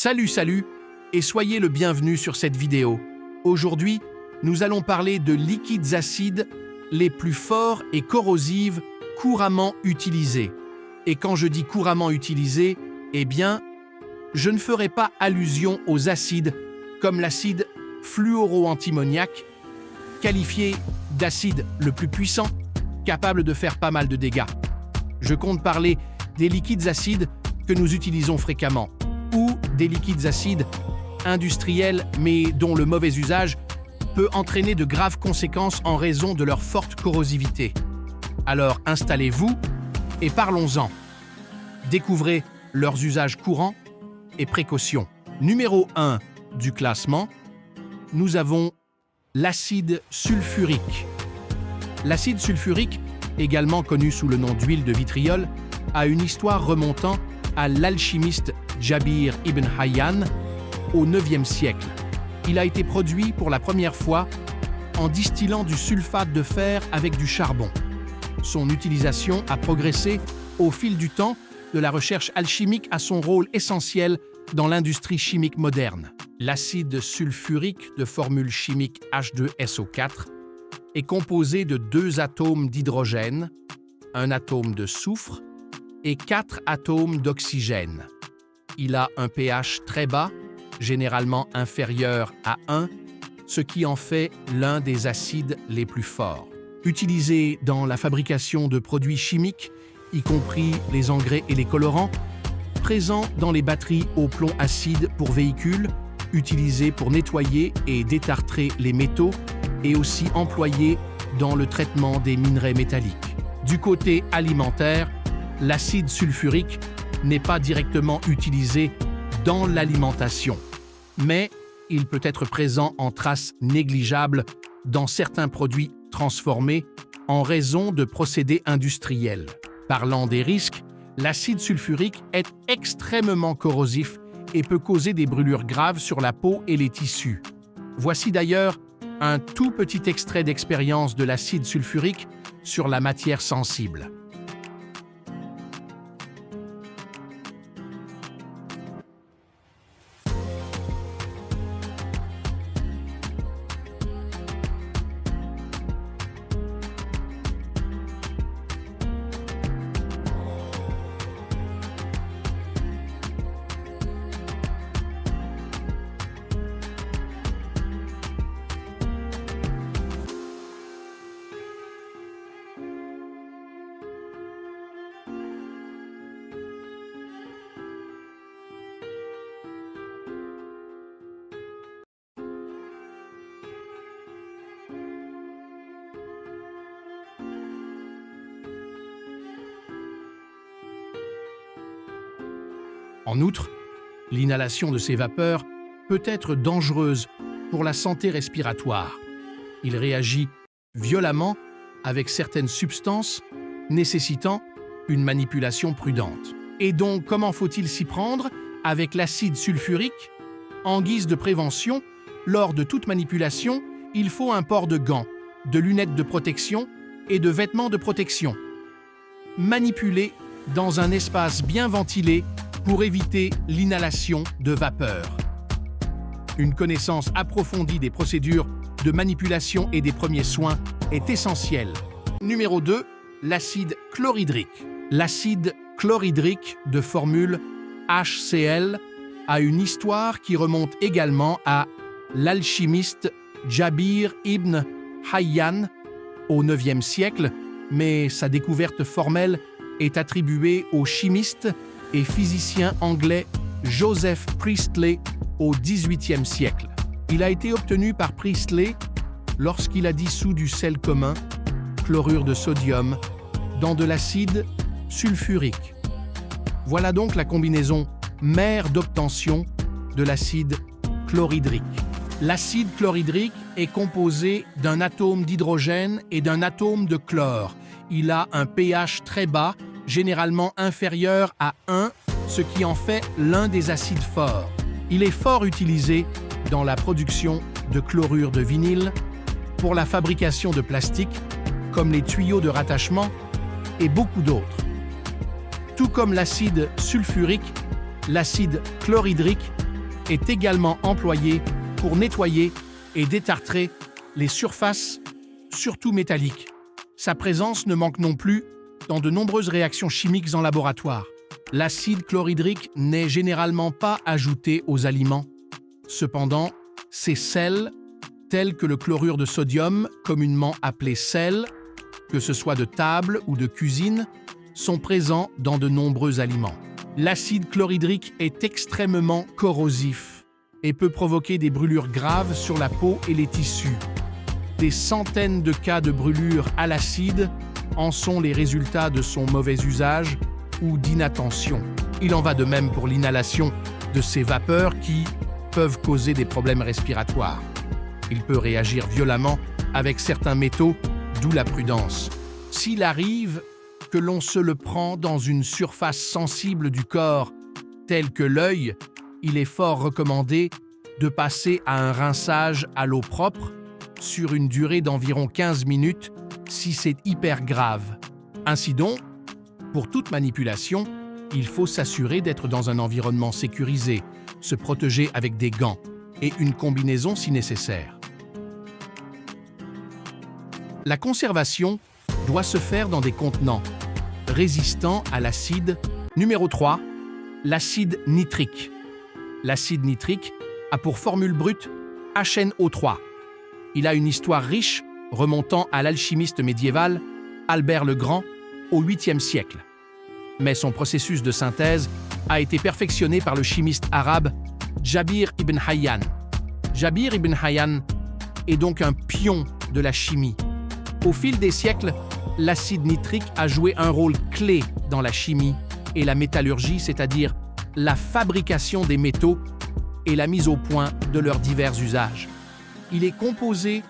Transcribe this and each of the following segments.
Salut et soyez le bienvenu sur cette vidéo. Aujourd'hui, nous allons parler de liquides acides les plus forts et corrosifs couramment utilisés. Et quand je dis couramment utilisés, eh bien, je ne ferai pas allusion aux acides comme l'acide fluoroantimoniaque, qualifié d'acide le plus puissant, capable de faire pas mal de dégâts. Je compte parler des liquides acides que nous utilisons fréquemment, ou des liquides acides industriels mais dont le mauvais usage peut entraîner de graves conséquences en raison de leur forte corrosivité. Alors installez-vous et parlons-en. Découvrez leurs usages courants et précautions. Numéro 1 du classement, nous avons l'acide sulfurique. L'acide sulfurique, également connu sous le nom d'huile de vitriol, a une histoire remontant à l'alchimiste Jabir ibn Hayyan au IXe siècle. Il a été produit pour la première fois en distillant du sulfate de fer avec du charbon. Son utilisation a progressé au fil du temps. De la recherche alchimique a son rôle essentiel dans l'industrie chimique moderne. L'acide sulfurique de formule chimique H2SO4 est composé de 2 atomes d'hydrogène, 1 atome de soufre et 4 atomes d'oxygène. Il a un pH très bas, généralement inférieur à 1, ce qui en fait l'un des acides les plus forts. Utilisé dans la fabrication de produits chimiques, y compris les engrais et les colorants, présent dans les batteries au plomb acide pour véhicules, utilisé pour nettoyer et détartrer les métaux et aussi employé dans le traitement des minerais métalliques. Du côté alimentaire, l'acide sulfurique n'est pas directement utilisé dans l'alimentation, mais il peut être présent en traces négligeables dans certains produits transformés en raison de procédés industriels. Parlant des risques, l'acide sulfurique est extrêmement corrosif et peut causer des brûlures graves sur la peau et les tissus. Voici d'ailleurs un tout petit extrait d'expérience de l'acide sulfurique sur la matière sensible. En outre, l'inhalation de ces vapeurs peut être dangereuse pour la santé respiratoire. Il réagit violemment avec certaines substances nécessitant une manipulation prudente. Et donc, comment faut-il s'y prendre avec l'acide sulfurique? En guise de prévention, lors de toute manipulation, il faut un port de gants, de lunettes de protection et de vêtements de protection. Manipuler dans un espace bien ventilé pour éviter l'inhalation de vapeur. Une connaissance approfondie des procédures de manipulation et des premiers soins est essentielle. Numéro 2, l'acide chlorhydrique. L'acide chlorhydrique de formule HCl a une histoire qui remonte également à l'alchimiste Jabir ibn Hayyan au IXe siècle, mais sa découverte formelle est attribuée au chimiste et physicien anglais Joseph Priestley au XVIIIe siècle. Il a été obtenu par Priestley lorsqu'il a dissous du sel commun, chlorure de sodium, dans de l'acide sulfurique. Voilà donc la combinaison mère d'obtention de l'acide chlorhydrique. L'acide chlorhydrique est composé d'un atome d'hydrogène et d'un atome de chlore. Il a un pH très bas, généralement inférieur à 1, ce qui en fait l'un des acides forts. Il est fort utilisé dans la production de chlorure de vinyle, pour la fabrication de plastique, comme les tuyaux de rattachement et beaucoup d'autres. Tout comme l'acide sulfurique, l'acide chlorhydrique est également employé pour nettoyer et détartrer les surfaces, surtout métalliques. Sa présence ne manque non plus dans de nombreuses réactions chimiques en laboratoire. L'acide chlorhydrique n'est généralement pas ajouté aux aliments. Cependant, ces sels, tels que le chlorure de sodium, communément appelé sel, que ce soit de table ou de cuisine, sont présents dans de nombreux aliments. L'acide chlorhydrique est extrêmement corrosif et peut provoquer des brûlures graves sur la peau et les tissus. Des centaines de cas de brûlures à l'acide en sont les résultats de son mauvais usage ou d'inattention. Il en va de même pour l'inhalation de ces vapeurs qui peuvent causer des problèmes respiratoires. Il peut réagir violemment avec certains métaux, d'où la prudence. S'il arrive que l'on se le prend dans une surface sensible du corps, telle que l'œil, il est fort recommandé de passer à un rinçage à l'eau propre sur une durée d'environ 15 minutes si c'est hyper grave. Ainsi donc, pour toute manipulation, il faut s'assurer d'être dans un environnement sécurisé, se protéger avec des gants et une combinaison si nécessaire. La conservation doit se faire dans des contenants résistants à l'acide. Numéro 3, l'acide nitrique. L'acide nitrique a pour formule brute HNO3. Il a une histoire riche remontant à l'alchimiste médiéval Albert le Grand au 8e siècle. Mais son processus de synthèse a été perfectionné par le chimiste arabe Jabir ibn Hayyan. Jabir ibn Hayyan est donc un pion de la chimie. Au fil des siècles, l'acide nitrique a joué un rôle clé dans la chimie et la métallurgie, c'est-à-dire la fabrication des métaux et la mise au point de leurs divers usages. Il est composé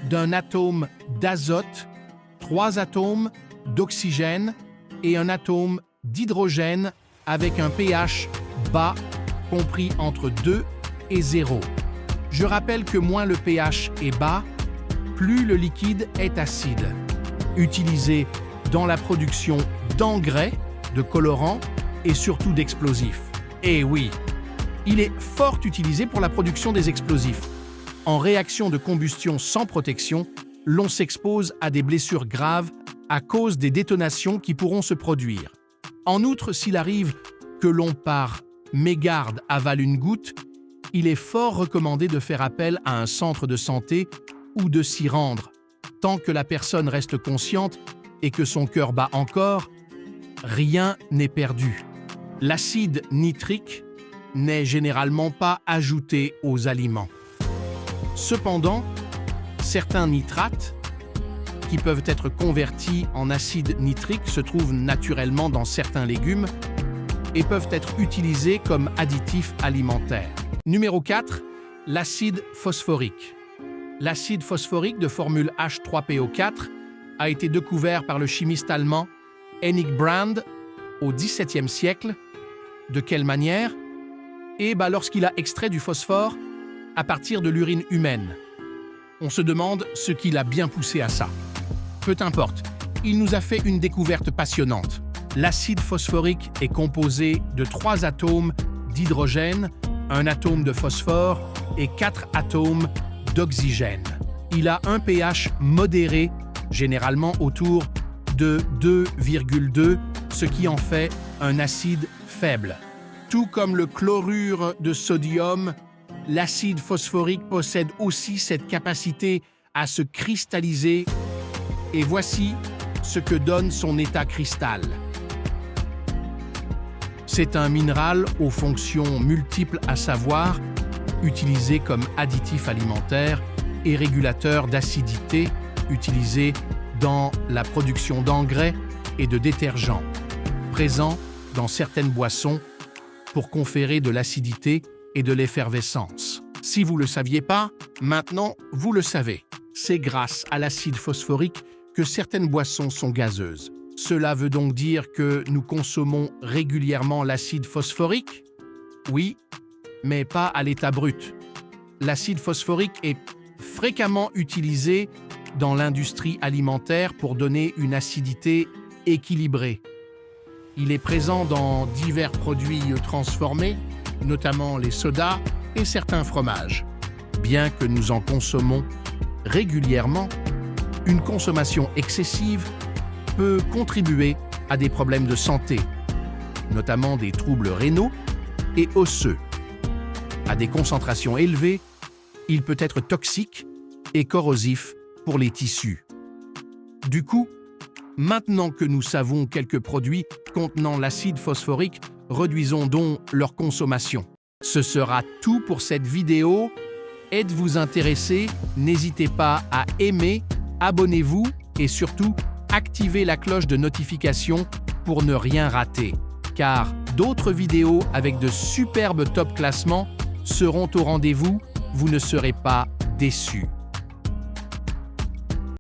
d'un atome d'azote, 3 atomes d'oxygène et un atome d'hydrogène avec un pH bas compris entre 2 et 0. Je rappelle que moins le pH est bas, plus le liquide est acide. Utilisé dans la production d'engrais, de colorants et surtout d'explosifs. Et oui, il est fort utilisé pour la production des explosifs. En réaction de combustion sans protection, l'on s'expose à des blessures graves à cause des détonations qui pourront se produire. En outre, s'il arrive que l'on par mégarde avale une goutte, il est fort recommandé de faire appel à un centre de santé ou de s'y rendre. Tant que la personne reste consciente et que son cœur bat encore, rien n'est perdu. L'acide nitrique n'est généralement pas ajouté aux aliments. Cependant, certains nitrates, qui peuvent être convertis en acide nitrique, se trouvent naturellement dans certains légumes et peuvent être utilisés comme additifs alimentaires. Numéro 4, l'acide phosphorique. L'acide phosphorique de formule H3PO4 a été découvert par le chimiste allemand Hennig Brand au XVIIe siècle. De quelle manière? Lorsqu'il a extrait du phosphore à partir de l'urine humaine. On se demande ce qui l'a bien poussé à ça. Peu importe, il nous a fait une découverte passionnante. L'acide phosphorique est composé de 3 atomes d'hydrogène, 1 atome de phosphore et 4 atomes d'oxygène. Il a un pH modéré, généralement autour de 2,2, ce qui en fait un acide faible. Tout comme le chlorure de sodium, l'acide phosphorique possède aussi cette capacité à se cristalliser. Et voici ce que donne son état cristal. C'est un minéral aux fonctions multiples, à savoir utilisé comme additif alimentaire et régulateur d'acidité, utilisé dans la production d'engrais et de détergents, présent dans certaines boissons pour conférer de l'acidité et de l'effervescence. Si vous ne le saviez pas, maintenant vous le savez. C'est grâce à l'acide phosphorique que certaines boissons sont gazeuses. Cela veut donc dire que nous consommons régulièrement l'acide phosphorique? Oui, mais pas à l'état brut. L'acide phosphorique est fréquemment utilisé dans l'industrie alimentaire pour donner une acidité équilibrée. Il est présent dans divers produits transformés, notamment les sodas et certains fromages. Bien que nous en consommons régulièrement, une consommation excessive peut contribuer à des problèmes de santé, notamment des troubles rénaux et osseux. À des concentrations élevées, il peut être toxique et corrosif pour les tissus. Du coup, maintenant que nous savons quelques produits contenant l'acide phosphorique, réduisons donc leur consommation. Ce sera tout pour cette vidéo. Êtes-vous intéressé? N'hésitez pas à aimer, abonnez-vous et surtout, activez la cloche de notification pour ne rien rater. Car d'autres vidéos avec de superbes top classements seront au rendez-vous, vous ne serez pas déçus.